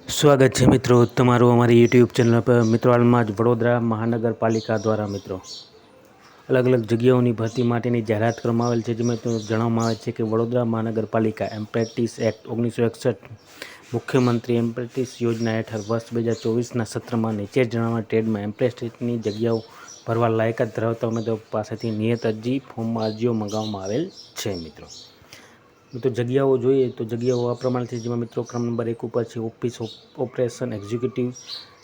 સ્વાગત છે મિત્રો તમારું અમારી યુટ્યુબ ચેનલ પર। મિત્રો હાલમાં જ વડોદરા મહાનગરપાલિકા દ્વારા મિત્રો અલગ અલગ જગ્યાઓની ભરતી માટેની જાહેરાત કરવામાં આવેલ છે। જેમાં જણાવવામાં આવે છે કે વડોદરા મહાનગરપાલિકા એમ્પ્રેન્ટિસ એક્ટ 1961 મુખ્યમંત્રી એમ્પ્રેન્ટિસ યોજના હેઠળ વર્ષ 2024ના સત્રમાં નીચે જણાવવાના ટ્રેડમાં એમ્પ્રેન્ટિસની જગ્યાઓ ભરવા લાયકાત ધરાવતા ઉમેદવારો પાસેથી નિયત અરજી ફોર્મમાં અરજીઓ મંગાવવામાં આવેલ છે। મિત્રો જગ્યાઓ જોઈએ તો જગ્યાઓ આ પ્રમાણે છે। જેમાં મિત્રો ક્રમ નંબર 1 ઉપર છે ઓફિસ ઓપરેશન એક્ઝિક્યુટિવ।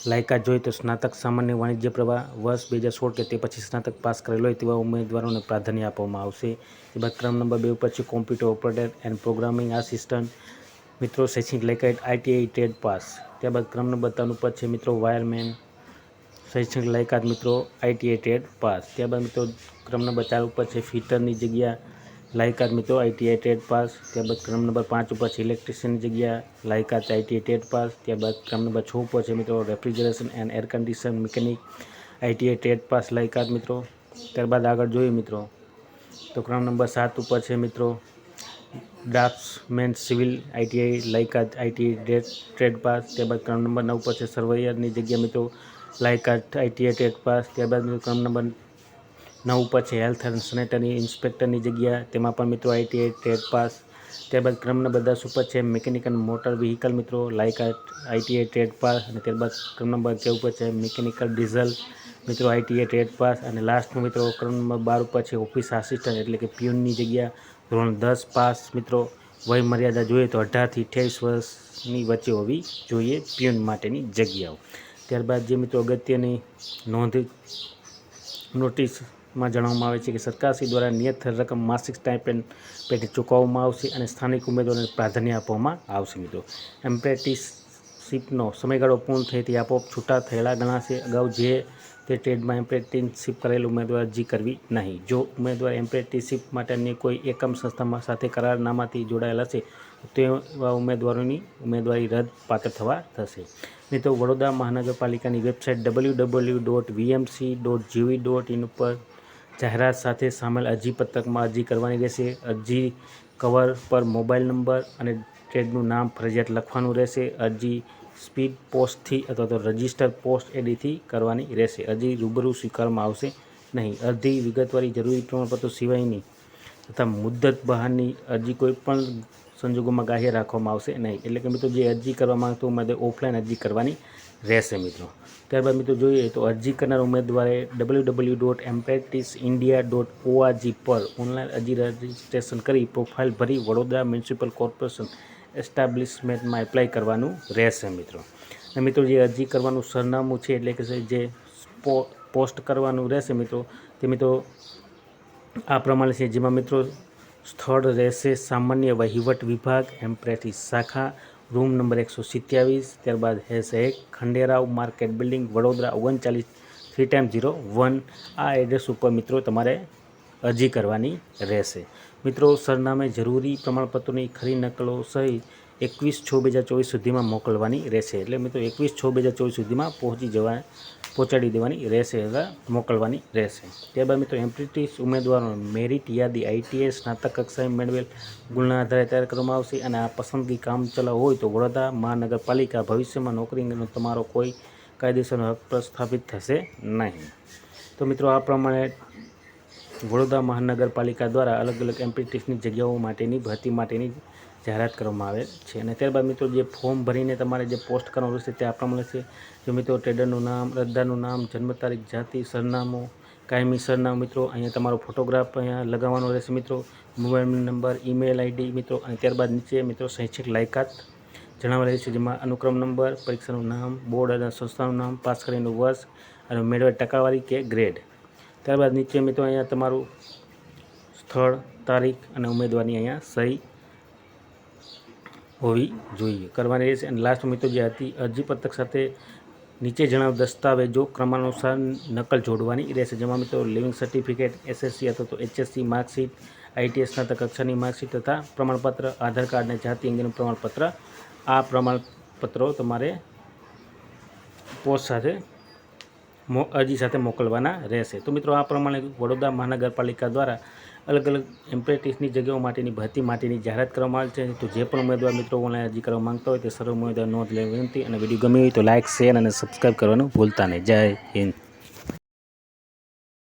લાયકાત જોઈએ તો સ્નાતક સામાન્ય વાણિજ્ય પ્રવાહ વર્ષ 2016 કે તે પછી સ્નાતક પાસ કરેલ હોય તેવા ઉમેદવારોને પ્રાધાન્ય આપવામાં આવશે। ત્યારબાદ ક્રમ નંબર 2 ઉપર છે computer operator and programming assistant. મિત્રો શૈક્ષણિક લાયકાત ITI ટ્રેડ પાસ। ત્યારબાદ ક્રમ નંબર 3 ઉપર છે મિત્રો વાયરમેન। શૈક્ષણિક લાયકાત મિત્રો ITI ટ્રેડ પાસ। ત્યારબાદ મિત્રો ક્રમ નંબર 4 ઉપર છે ફિટરની જગ્યા લાયકાત મિત્રો ITI ટ્રેડ પાસ। ત્યારબાદ ક્રમ નંબર 5 ઉપર છે ઇલેક્ટ્રિશિયનની જગ્યા લાયકાત ITI ટ્રેડ પાસ। ત્યારબાદ ક્રમ નંબર 6 ઉપર છે મિત્રો refrigeration and air condition mechanic ITI trade pass લાયકાત મિત્રો। ત્યારબાદ આગળ જોઈએ મિત્રો તો ક્રમ નંબર 7 ઉપર છે મિત્રો ડ્રાફ્ટ્સમેન સિવિલ ITI લાયકાત ITI ટ્રેડ પાસ। ત્યારબાદ ક્રમ નંબર 9 ઉપર છે સર્વેયરની જગ્યા મિત્રો લાયકાત ITI ટ્રેડ પાસ। ત્યારબાદ મિત્રો ક્રમ નંબર 9 ઉપર છે હેલ્થ એન્ડ સેનેટરી ઇન્સ્પેક્ટરની જગ્યા તેમાં પણ મિત્રો ITI ટ્રેડ પાસ। ત્યારબાદ ક્રમ નંબર 10 ઉપર છે મિકેનિકલ મોટર વ્હીકલ મિત્રો લાયકાત ITI ટ્રેડ પાસ। અને ત્યારબાદ ક્રમ નંબર 11 ઉપર છે મિકેનિકલ ડીઝલ મિત્રો ITI ટ્રેડ પાસ। અને લાસ્ટમાં મિત્રો ક્રમ નંબર 12 ઉપર છે ઓફિસ આસિસ્ટન્ટ એટલે કે પ્યુનની જગ્યા ધોરણ 10 પાસ મિત્રો। વય મર્યાદા જોઈએ તો 18 થી 28 વર્ષની વચ્ચે હોવી જોઈએ પ્યુન માટેની જગ્યાઓ। ત્યારબાદ જે મિત્રો અગત્યની નોટિસમાં જણાવવામાં આવે છે કે સરકારશ્રી દ્વારા નિયત રકમ માસિક સ્ટાઇપેન્ડ પેટે ચૂકવવામાં આવશે અને સ્થાનિક ઉમેદવારોને પ્રાધાન્ય આપવામાં આવશે। મિત્રો એમ્પ્રેન્ટિસશીપનો સમયગાળો પૂર્ણ થયેથી આપોઆપ છૂટા થયેલા ગણાશે। અગાઉ જે તે ટ્રેડમાં એમ્પ્રેન્ટિસશીપ કરેલ ઉમેદવાર અરજી કરવી નહીં। જો ઉમેદવાર એમ્પ્રેન્ટિસશીપ માટે અન્ય કોઈ એકમ સંસ્થામાં સાથે કરારનામાથી જોડાયેલ હશે તો તેવા ઉમેદવારોની ઉમેદવારી રદ પાત્ર થવા થશે। મિત્રો વડોદરા મહાનગરપાલિકાની વેબસાઇટ www.vmc.gov.in ઉપર જાહેરાત સાથે સામેલ અરજીપત્રકમાં અરજી કરવાની રહેશે। અરજી કવર પર મોબાઈલ નંબર અને ટ્રેડનું નામ ફરજિયાત લખવાનું રહેશે। અરજી સ્પીડ પોસ્ટથી અથવા તો રજિસ્ટર પોસ્ટ એડીથી કરવાની રહેશે। અરજી રૂબરૂ સ્વીકારવામાં આવશે નહીં। અરજી વિગતવારી જરૂરી પ્રમાણપત્રો સિવાયની તથા મુદ્દત બહારની અરજી કોઈપણ સંજોગોમાં ગ્રાહ્ય રાખવામાં આવશે નહીં। એટલે કે મિત્રો જે અરજી કરવા માંગતો ઉમેદવાર ઓફલાઈન અરજી કરવાની રહેશે મિત્રો। ત્યારબાદ મિત્રો જોઈએ તો અરજી કરનાર ઉમેદવારે www.apprenticeindia.org પર ઓનલાઈન અરજી રજિસ્ટ્રેશન કરી પ્રોફાઇલ ભરી વડોદરા મ્યુનિસિપલ કોર્પોરેશન એસ્ટાબ્લિશમેન્ટમાં એપ્લાય કરવાનું રહેશે મિત્રો। અને મિત્રો જે અરજી કરવાનું સરનામું છે એટલે કે જે પોસ્ટ કરવાનું રહેશે મિત્રો તે મિત્રો આ પ્રમાણે છે। જેમાં મિત્રો સ્થળ રહેશે સામાન્ય વહીવટ વિભાગ એમ્પ્રેન્ટિસ શાખા રૂમ નંબર 127। ત્યારબાદ રહેશે 1 ખંડેરાવ માર્કેટ બિલ્ડિંગ વડોદરા 39 આ એડ્રેસ ઉપર મિત્રો તમારે અરજી કરવાની રહેશે। મિત્રો સરનામે જરૂરી પ્રમાણપત્રોની ખરી નકલો સહિત 21/6/2024 સુધીમાં મોકલવાની રહેશે। એટલે મિત્રો 21/6/2024 સુધીમાં પહોંચાડી દેવાની રહેશે અથવા મોકલવાની રહેશે। ત્યારબાદ મિત્રો એમ્પ્રેન્ટિસ ઉમેદવારો મેરિટ યાદી ITI સ્નાતક કક્ષાએ મેળવેલ ગુણના આધારે તૈયાર કરવામાં આવશે। અને આ પસંદગી કામચલાઉ હોય તો વડોદરા મહાનગરપાલિકા ભવિષ્યમાં નોકરીનો તમારો કોઈ કાયદેસરનો હક પ્રસ્થાપિત થશે નહીં। તો મિત્રો આ પ્રમાણે વડોદરા મહાનગરપાલિકા દ્વારા અલગ અલગ એમ્પ્રેન્ટિસની જગ્યાઓ માટેની ભરતી માટેની જાહેરાત કરવામાં આવે છે। અને ત્યારબાદ મિત્રો જે ફોર્મ ભરીને તમારે જે પોસ્ટ કરવાનું રહેશે તે આ પ્રમાણે છે। જો મિત્રો ટ્રેડરનું નામ અરજદારનું નામ જન્મ તારીખ જાતિ સરનામું કાયમી સરનામું મિત્રો અહીંયા તમારો ફોટોગ્રાફ અહીંયા લગાવવાનો રહેશે મિત્રો। મોબાઈલ નંબર ઈમેલ ID મિત્રો અને ત્યારબાદ નીચે મિત્રો શૈક્ષણિક લાયકાત જણાવેલ રહેશે। જેમાં અનુક્રમ નંબર પરીક્ષાનું નામ બોર્ડ અને સંસ્થાનું નામ પાસ કરેલું વર્ષ અને મેળવેલ ટકાવારી કે ગ્રેડ। ત્યારબાદ નીચે મિત્રો અહીંયા તમારું સ્થળ તારીખ અને ઉમેદવારની અહીંયા સહી હોવી જોઈએ કરવાની રહેશે। અને લાસ્ટ મિત્રો જે અરજીપત્રક સાથે નીચે જણાવેલ દસ્તાવેજો ક્રમાનુસાર નકલ જોડવાની રહેશે। જેમાં મિત્રો લિવિંગ સર્ટિફિકેટ SSC અથવા તો HSC માર્કશીટ ITI સ્નાતક કક્ષાની માર્કશીટ તથા પ્રમાણપત્ર આધાર કાર્ડ અને જાતિ અંગેનું પ્રમાણપત્ર આ પ્રમાણપત્રો તમારે પોસ્ટ સાથે અરજી સાથે મોકલવાના રહેશે। તો મિત્રો આ પ્રમાણે વડોદરા મહાનગરપાલિકા દ્વારા અલગ અલગ એમ્પ્રેટિસની જગ્યાઓ માટેની ભરતી માટેની જાહેરાત કરવામાં આવેલ છે. તો જે પણ ઉમેદવાર મિત્રો ઓનલાઈન અરજી કરવા માંગતા હોય તે સર્વ ઉમેદવાર નોંધ લેવા વિનંતી. અને વિડીયો ગમી હોય તો લાઇક, શેર અને સબસ્ક્રાઈબ કરવાનું ભૂલતા નહીં. જય હિન્દ.